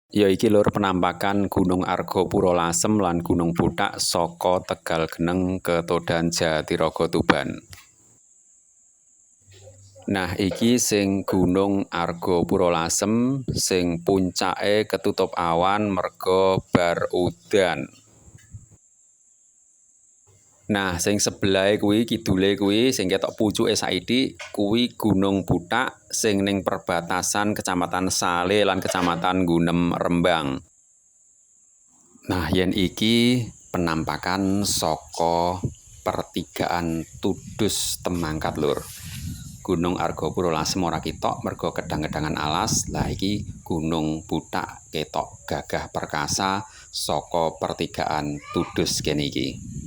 Ya iki lur penampakan Gunung Argopuro Lasem lan Gunung Buthak saka Tegal Geneng ke Todan Jatirogo Tuban. Nah iki sing Gunung Argopuro Lasem sing puncake ketutup awan merga bar udan. Nah sing sebelahe kuwi kidule kuwi sing ketok pucuke saithik kuwi Gunung Buthak sing ning perbatasan Kecamatan Sale lan Kecamatan Gunem Rembang. Nah yen iki penampakan saka pertigaan Tudus Temangkat lur. Gunung Argopuro Lasem ora ketok merga kedang-kedangan alas. Lah iki Gunung Buthak ketok gagah perkasa saka pertigaan Tudus kene iki.